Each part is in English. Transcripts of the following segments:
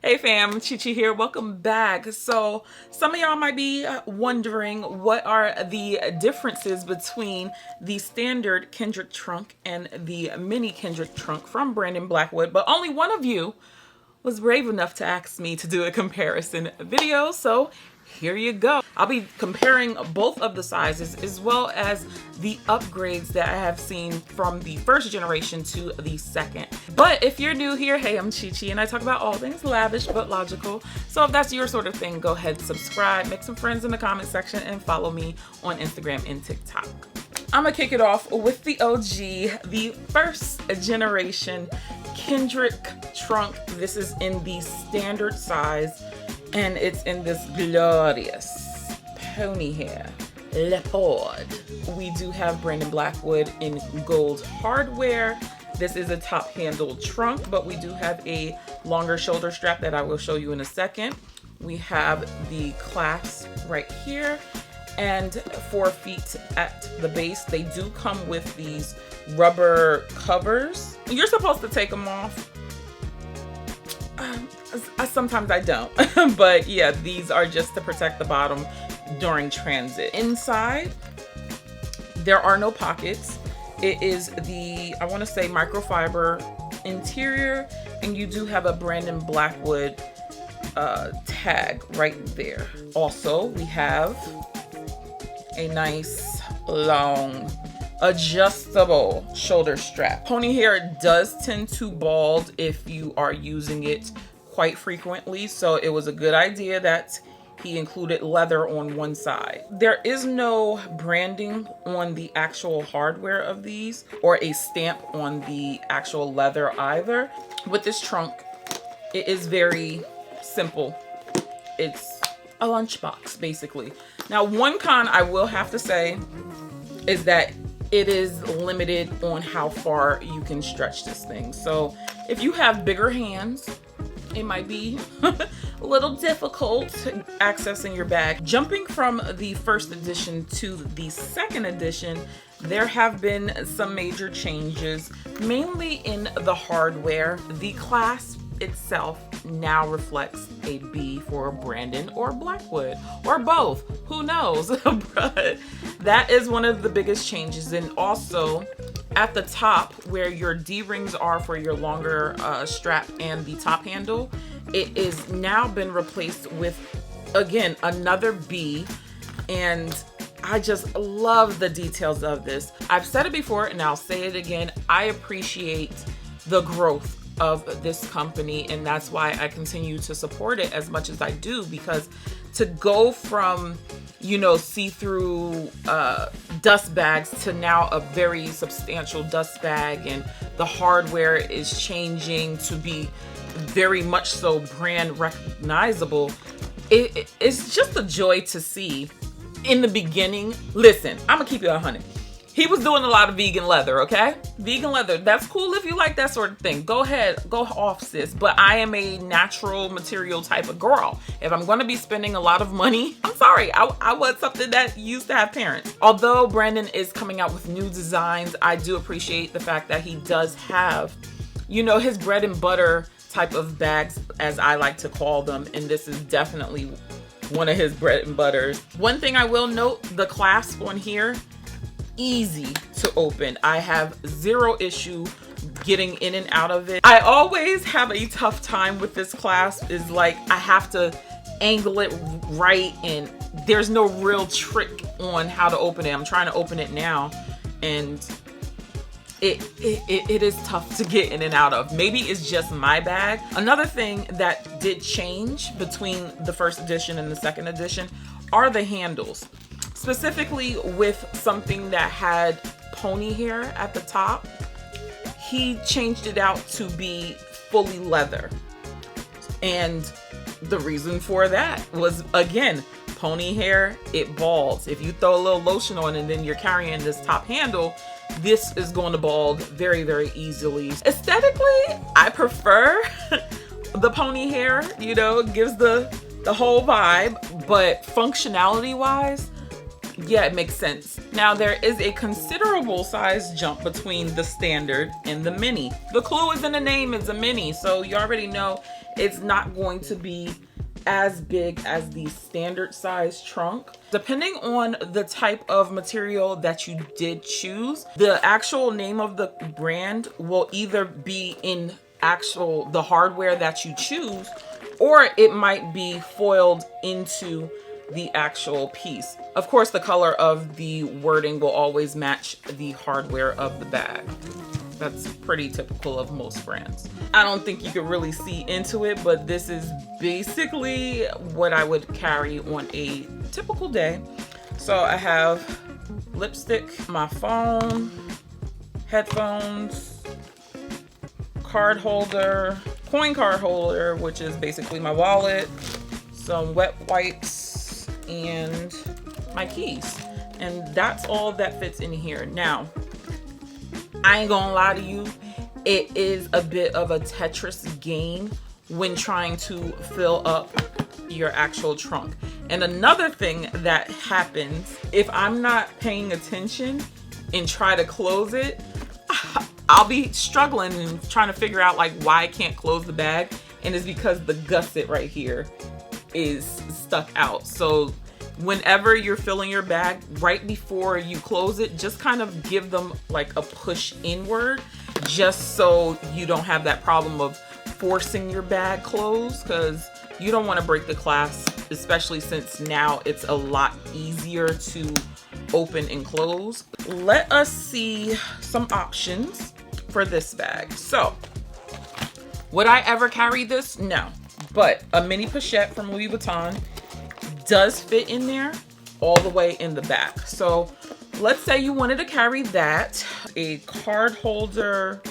Hey fam, Chichi here. Welcome back. So some of y'all might be wondering what are the differences between the standard Kendrick Trunk and the mini Kendrick Trunk from Brandon Blackwood, but only one of you was brave enough to ask me to do a comparison video, so here you go. I'll be comparing both of the sizes as well as the upgrades that I have seen from the first generation to the second. But if you're new here, hey, I'm Chichi and I talk about all things lavish but logical. So if that's your sort of thing, go ahead, subscribe, make some friends in the comment section, and follow me on Instagram and TikTok. I'm gonna kick it off with the OG, the first generation Kendrick Trunk. This is in the standard size and it's in this glorious pony hair leopard. We do have Brandon Blackwood in gold hardware. This is a top handled trunk, but we do have a longer shoulder strap that I will show you in a second. We have the clasp right here and 4 feet at the base. They do come with these rubber covers. You're supposed to take them off. Sometimes I don't, but yeah, these are just to protect the bottom during transit. Inside, there are no pockets. It is the, I want to say, microfiber interior, and you do have a Brandon Blackwood tag right there. Also, we have a nice long adjustable shoulder strap. Pony hair does tend to bald if you are using it quite frequently, so it was a good idea that he included leather on one side. There is no branding on the actual hardware of these or a stamp on the actual leather either. With this trunk, it is very simple. It's a lunchbox basically. Now, one con I will have to say is that it is limited on how far you can stretch this thing. So if you have bigger hands, it might be a little difficult accessing your bag. Jumping from the first edition to the second edition, there have been some major changes, mainly in the hardware. The clasp itself now reflects a B for Brandon or Blackwood, or both, who knows? But that is one of the biggest changes. And also at the top where your D-rings are for your longer strap and the top handle, it is now been replaced with, again, another B. And I just love the details of this. I've said it before and I'll say it again. I appreciate the growth of this company, and that's why I continue to support it as much as I do, because to go from, you know, see-through dust bags to now a very substantial dust bag, and the hardware is changing to be very much so brand recognizable. It's just a joy to see. In the beginning, listen, I'm gonna keep it 100. He was doing a lot of vegan leather, okay? Vegan leather, that's cool if you like that sort of thing. Go ahead, go off, sis. But I am a natural material type of girl. If I'm gonna be spending a lot of money, I'm sorry, I want something that used to have parents. Although Brandon is coming out with new designs, I do appreciate the fact that he does have, you know, his bread and butter type of bags, as I like to call them. And this is definitely one of his bread and butters. One thing I will note, the clasp on here, easy to open. I have zero issue getting in and out of it. I always have a tough time with this clasp. Is like I have to angle it right, and there's no real trick on how to open it. I'm trying to open it now, and it is tough to get in and out of. Maybe it's just my bag. Another thing that did change between the first edition and the second edition are the handles. Specifically with something that had pony hair at the top, he changed it out to be fully leather. And the reason for that was, again, pony hair, it balds. If you throw a little lotion on and then you're carrying this top handle, this is going to bald very, very easily. Aesthetically, I prefer the pony hair, you know, it gives the whole vibe, but functionality wise, yeah, it makes sense. Now, there is a considerable size jump between the standard and the mini. The clue is in the name, it's a mini, so you already know It's not going to be as big as the standard size trunk. Depending on the type of material that you did choose, the actual name of the brand will either be in the hardware that you choose, or it might be foiled into the actual piece. Of course, the color of the wording will always match the hardware of the bag. That's pretty typical of most brands. I don't think you can really see into it, but this is basically what I would carry on a typical day. So I have lipstick, my phone, headphones, card holder, coin card holder, which is basically my wallet, some wet wipes, and my keys. And that's all that fits in here. Now, I ain't gonna lie to you, it is a bit of a Tetris game when trying to fill up your actual trunk. And another thing that happens, if I'm not paying attention and try to close it, I'll be struggling and trying to figure out like why I can't close the bag. And it's because the gusset right here is stuck out. So whenever you're filling your bag, right before you close it, just kind of give them like a push inward, just so you don't have that problem of forcing your bag closed, because you don't want to break the clasp, especially since now it's a lot easier to open and close. Let us see some options for this bag. So, would I ever carry this? No, but a mini pochette from Louis Vuitton does fit in there all the way in the back. So let's say you wanted to carry that, a card holder,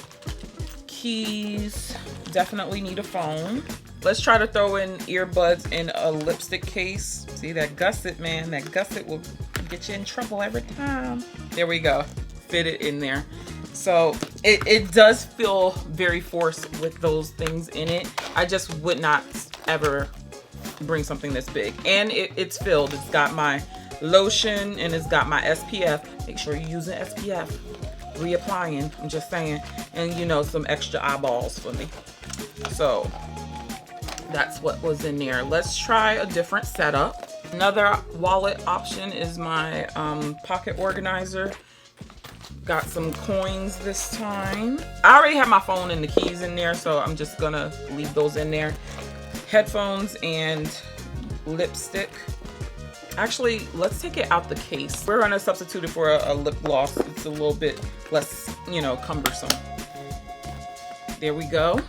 keys, definitely need a phone. Let's try to throw in earbuds in a lipstick case. See that gusset, man, that gusset will get you in trouble every time. There we go, fit it in there. So it does feel very forced with those things in it. I just would not ever bring something this big. And it's filled. It's got my lotion and it's got my SPF. Make sure you're using SPF. Reapplying, I'm just saying. And you know, some extra eyeballs for me. So that's what was in there. Let's try a different setup. Another wallet option is my pocket organizer. Got some coins this time. I already have my phone and the keys in there, so I'm just gonna leave those in there. Headphones and lipstick. Actually, let's take it out the case. We're gonna substitute it for a lip gloss. It's a little bit less, you know, cumbersome. There we go.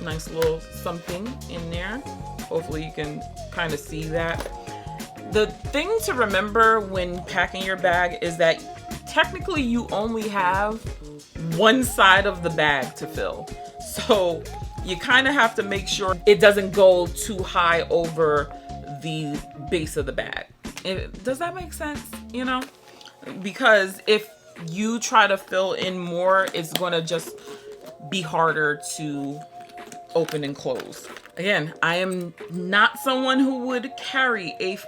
Nice little something in there. Hopefully you can kind of see that. The thing to remember when packing your bag is that technically you only have one side of the bag to fill. So you kind of have to make sure it doesn't go too high over the base of the bag. Does that make sense? You know, because if you try to fill in more, it's going to just be harder to open and close. Again, I am not someone who would carry a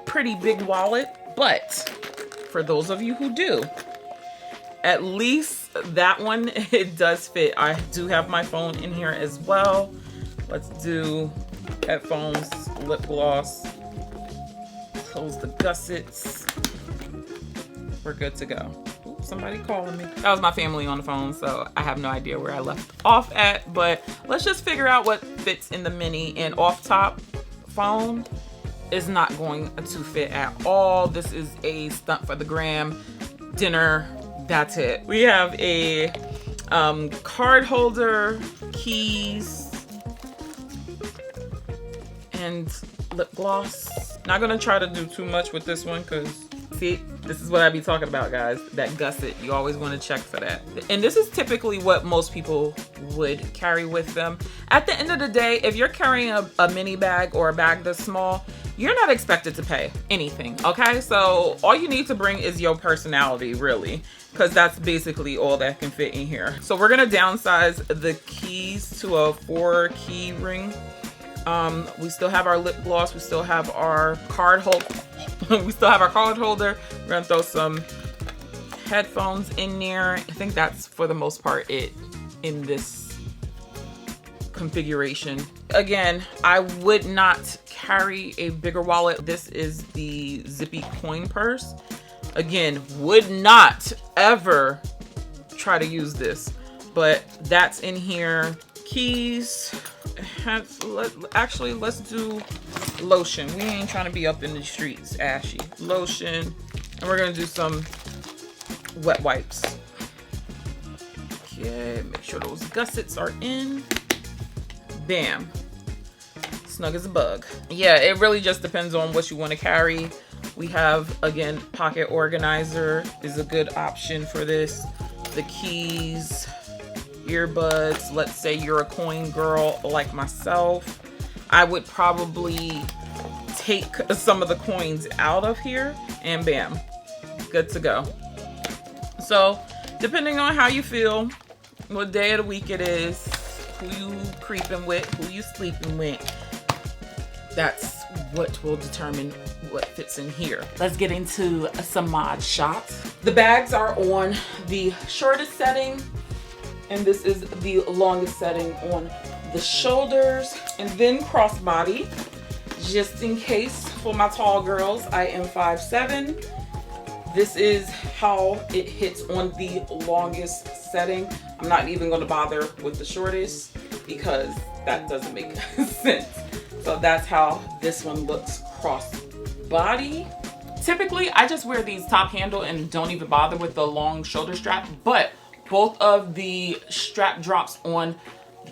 pretty big wallet, but for those of you who do, at least that one, it does fit. I do have my phone in here as well. Let's do headphones, lip gloss, close the gussets. We're good to go. Oops, somebody calling me. That was my family on the phone, so I have no idea where I left off at, but let's just figure out what fits in the mini. And off top phone is not going to fit at all. This is a stunt for the gram. Dinner, that's it. We have a card holder, keys, and lip gloss. Not gonna try to do too much with this one because, see, this is what I be talking about, guys. That gusset, you always want to check for that. And this is typically what most people would carry with them. At the end of the day, if you're carrying a mini bag or a bag this small, you're not expected to pay anything, okay? So all you need to bring is your personality, really, because that's basically all that can fit in here. So we're gonna downsize the keys to a 4-key ring. We still have our lip gloss. We still have our card holder. We still have our card holder. We're gonna throw some headphones in there. I think that's for the most part it in this configuration. Again, I would not carry a bigger wallet. This is the zippy coin purse. Again, would not ever try to use this, but that's in here. Keys. Actually, let's do lotion. We ain't trying to be up in the streets ashy. Lotion, and we're gonna do some wet wipes. Okay, make sure those gussets are in. Bam. Snug as a bug. Yeah, it really just depends on what you want to carry. We have, again, pocket organizer is a good option for this. The keys, earbuds. Let's say you're a coin girl like myself. I would probably take some of the coins out of here and bam, good to go. So depending on how you feel, what day of the week it is, who you creeping with, who you sleeping with, that's what will determine what fits in here. Let's get into some mod shots. The bags are on the shortest setting, and this is the longest setting on the shoulders, and then crossbody, just in case for my tall girls. I am 5'7". This is how it hits on the longest setting. I'm not even going to bother with the shortest because that doesn't make sense. So that's how this one looks cross body. Typically, I just wear these top handle and don't even bother with the long shoulder strap, but both of the strap drops on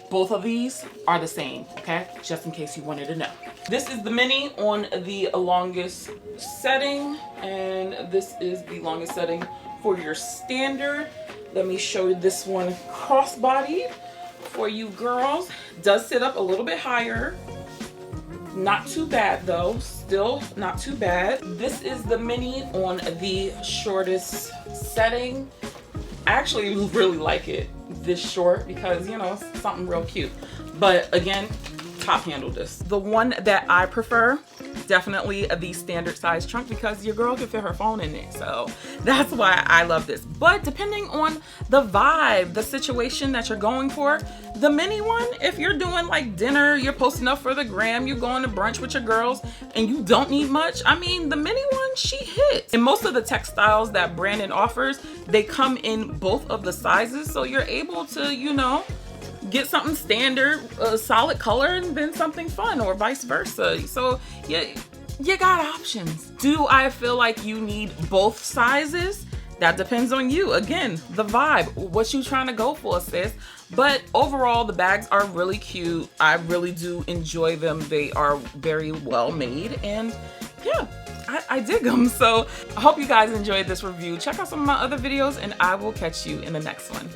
both of these are the same, okay? Just in case you wanted to know. This is the mini on the longest setting, and this is the longest setting for your standard. Let me show you this one crossbody for you girls. Does sit up a little bit higher. Not too bad though, still not too bad. This is the mini on the shortest setting. I actually really like it this short because, you know, it's something real cute. But again, top handle this. The one that I prefer, definitely the standard size trunk, because your girl can fit her phone in it. So that's why I love this. But depending on the vibe, the situation that you're going for, the mini one, if you're doing like dinner, you're posting up for the gram, you're going to brunch with your girls and you don't need much, I mean, the mini one, she hits. And most of the textiles that Brandon offers, they come in both of the sizes. So you're able to, you know, get something standard, a solid color, and then something fun, or vice versa. So you got options. Do I feel like you need both sizes? That depends on you. Again, the vibe, what you trying to go for, sis. But overall, the bags are really cute. I really do enjoy them. They are very well made, and yeah, I dig them. So I hope you guys enjoyed this review. Check out some of my other videos, and I will catch you in the next one.